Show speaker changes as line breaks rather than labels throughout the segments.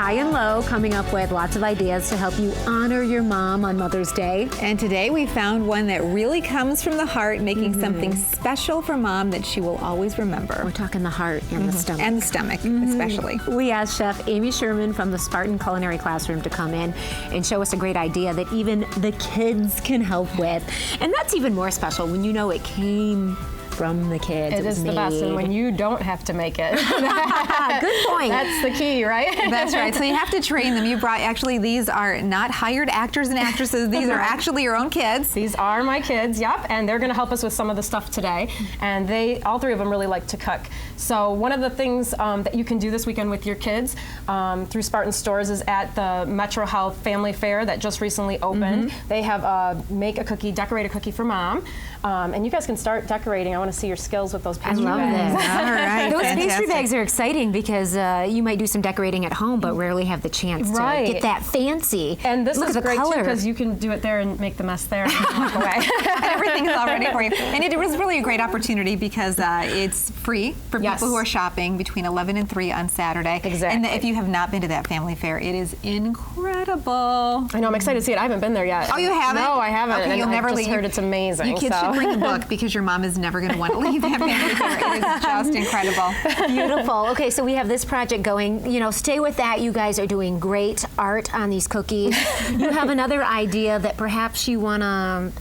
High and Low, coming up with lots of ideas to help you honor your mom on Mother's Day.
And today we found one that really comes from the heart, making something special for Mom that she will always remember.
We're talking the heart and the stomach.
And the stomach, especially.
We asked Chef Amy Sherman from the Spartan Culinary Classroom to come in and show us a great idea that even the kids can help with. And that's even more special when you know it came from the kids.
It is the best, and when you don't have to make it.
Good point.
That's the key, right?
That's right. So you have to train them. You brought, actually, these are not hired actors and actresses. These are actually your own kids.
These are my kids, yep, and they're going to help us with some of the stuff today. And all three of them really like to cook. So one of the things that you can do this weekend with your kids through Spartan Stores is at the Metro Health Family Fair that just recently opened. They have a make a cookie, decorate a cookie for Mom. And you guys can start decorating. I want to see your skills with those pastry bags.
All right. Those
Fantastic.
pastry bags are exciting because you might do some decorating at home, but rarely have the chance to get that fancy.
And this
Look
is
at the
great
color.
too because you can do it there and make the mess there and walk away.
And everything is already for you. And it was really a great opportunity because it's free for people who are shopping between 11 and 3 on Saturday.
Exactly.
And if you have not been to that family fair, it is incredible.
I know, I'm excited to see it. I haven't been there yet.
Oh, you haven't?
No, I haven't.
Okay,
and
you'll never
I've just
leave.
heard it's amazing.
You kids should bring a book because your mom is never going to want to leave that family fair. It is just incredible.
Beautiful. Okay, so we have this project going. You know, stay with that. You guys are doing great art on these cookies. You have another idea that perhaps you want to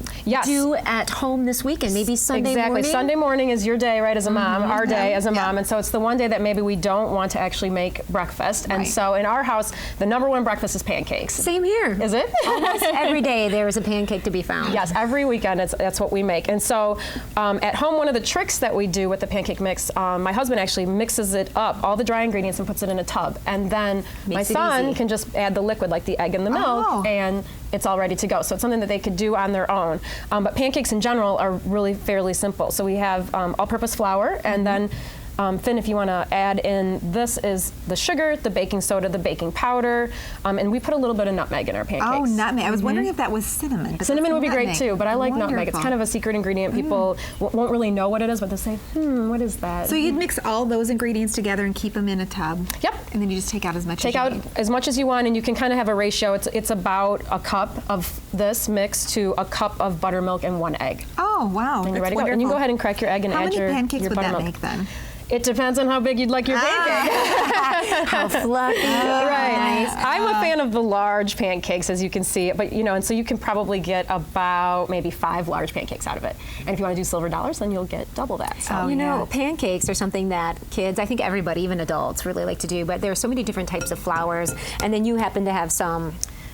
do at home this weekend, maybe Sunday morning?
Exactly. Sunday morning is your day, right, as a mom, our day as a mom. And so it's the one day that maybe we don't want to actually make breakfast. And so in our house, the #1 breakfast is pancakes.
Same here.
Is it?
Almost every day there is a pancake to be found.
Yes, every weekend that's what we make. And so at home, one of the tricks that we do with the pancake mix, my husband actually mixes it up, all the dry ingredients, and puts it in a tub. And then my son can just add the liquid, like the egg and the milk, and it's all ready to go. So it's something that they could do on their own. But pancakes in general are really fairly simple. So we have all-purpose flour, and then Finn, if you want to add in, this is the sugar, the baking soda, the baking powder, and we put a little bit of nutmeg in our pancakes.
Oh, nutmeg. I was wondering if that was cinnamon.
Cinnamon would be great too, but I like nutmeg. It's kind of a secret ingredient. People won't really know what it is, but they'll say, what is that?
So you'd mix all those ingredients together and keep them in a tub?
Yep.
And then you just take out as much
Take
as you
out
need.
as much as you want, and you can kind of have a ratio. It's about a cup of this mix to a cup of buttermilk and 1 egg.
Oh, wow.
And you're
That's
ready to go. And you can go ahead and crack your egg and
How
add
many
your
pancakes would that
buttermilk.
make then?
It depends on how big you'd like your pancake.
How fluffy.
Right.
Nice.
I'm a fan of the large pancakes, as you can see, but and so you can probably get about maybe 5 large pancakes out of it. And if you want to do silver dollars, then you'll get double that. So
You know, pancakes are something that kids, I think everybody, even adults, really like to do, but there are so many different types of flours, and then you happen to have some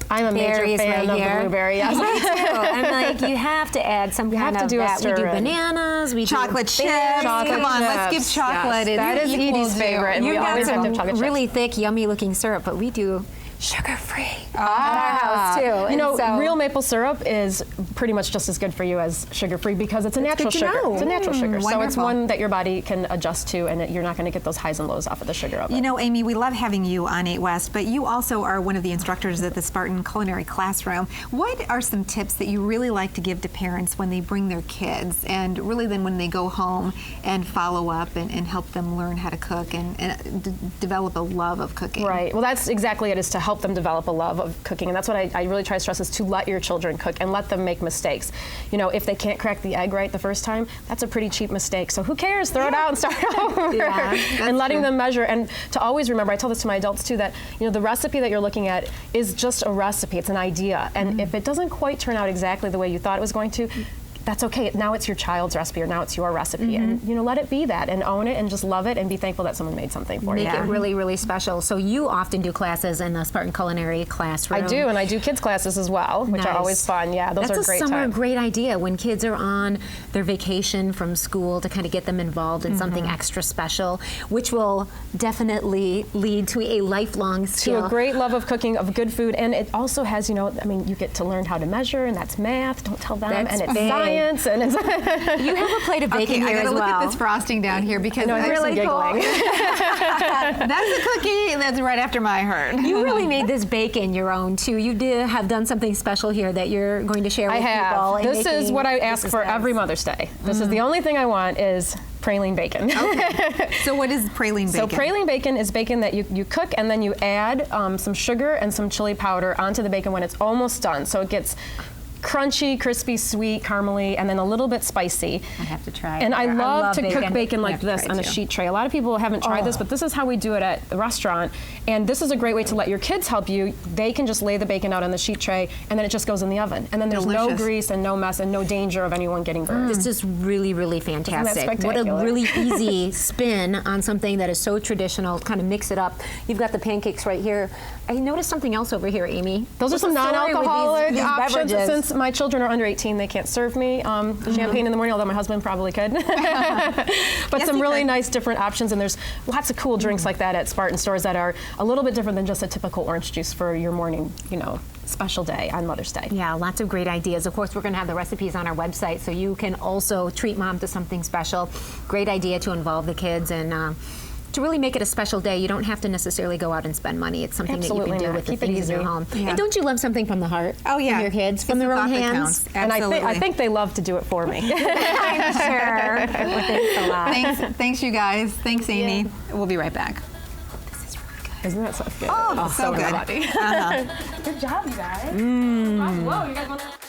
I'm a major
berries
fan of the blueberry. Yes.
Me too. I'm like, you have to add some kind of that. We do bananas, we
chocolate
do
chips. Come on, let's give chocolate.
Yes. That is Edie's favorite. And
You've
we
got
always have to have
some
chocolate chips.
really thick, yummy-looking syrup, but we do sugar-free at our house too.
You know,
so,
real maple syrup is pretty much just as good for you as sugar-free because it's a natural
good to
sugar.
know.
It's a natural sugar. So it's
Wonderful.
one that your body can adjust to, and you're not going to get those highs and lows off of the sugar of it.
You know, Amy, we love having you on 8 West, but you also are one of the instructors at the Spartan Culinary Classroom. What are some tips that you really like to give to parents when they bring their kids, and really then when they go home and follow up and help them learn how to cook and develop a love of cooking?
Right. Well, that's exactly it, is to help them develop a love of cooking. And that's what I really try to stress, is to let your children cook and let them make mistakes. You know, if they can't crack the egg right the first time, that's a pretty cheap mistake. So who cares? Throw it out and start over. And letting them measure. And to always remember, I tell this to my adults too, that the recipe that you're looking at is just a recipe. It's an idea. And if it doesn't quite turn out exactly the way you thought it was going to, that's okay. Now it's your child's recipe, or now it's your recipe. And let it be that, and own it, and just love it, and be thankful that someone made something for you.
Make it really, really special. So you often do classes in the Spartan Culinary Classroom.
I do, and I do kids classes as well, which are always fun. Yeah, those are great
That's a summer
times.
great idea when kids are on their vacation from school, to kind of get them involved in something extra special, which will definitely lead to a lifelong skill.
To a great love of cooking, of good food, and it also has, you get to learn how to measure, and that's math. Don't tell them,
That's
and it's
big.
science, and it's
You have a plate of bacon
Okay,
here
I
as
gotta
well.
look at this frosting down here because
I know,
it's
here's some
really cool.
giggling.
That's a cookie that's right after my heart.
You really made this bacon your own too. You did have done something special here that you're going to share with
I
people.
have.
and
This is what I ask for every Mother's Day. This is the only thing I want, is praline bacon.
Okay. So what is praline bacon?
So praline bacon is bacon that you cook and then you add some sugar and some chili powder onto the bacon when it's almost done. So it gets crunchy, crispy, sweet, caramely, and then a little bit spicy.
I have to try it.
And I love to cook bacon
I
like
have to
this
try it
on a
too.
sheet tray. A lot of people haven't tried this, but this is how we do it at the restaurant. And this is a great way to let your kids help you. They can just lay the bacon out on the sheet tray, and then it just goes in the oven. And then there's no
Delicious.
grease and no mess and no danger of anyone getting burned.
This is really, really fantastic. What a
spectacular?
really easy spin on something that is so traditional. Kind of mix it up. You've got the pancakes right here. I noticed something else over here, Amy.
Those are some
What's the story with
non-alcoholic
these
options.
beverages?
Since my children are under 18, they can't serve me champagne in the morning, although my husband probably could. But
Yes,
some
he
really
could.
nice different options, and there's lots of cool drinks like that at Spartan stores that are a little bit different than just a typical orange juice for your morning, special day on Mother's Day.
Yeah, lots of great ideas. Of course, we're going to have the recipes on our website, so you can also treat mom to something special. Great idea to involve the kids and to really make it a special day. You don't have to necessarily go out and spend money. It's something
Absolutely
that you can do
not.
with the
Keep it
things in your
easy.
home.
Yeah.
And don't you love something from the heart?
Oh, yeah.
From your kids, from
It's
their
the
own
thought that
hands?
counts.
And
Absolutely.
I think they love to do it for me.
I'm sure. Well, thanks a lot.
Thanks, you guys. Thanks, Amy. We'll be right back.
Isn't that so good?
Oh, so good.
Good job, you guys. Whoa, you guys want to...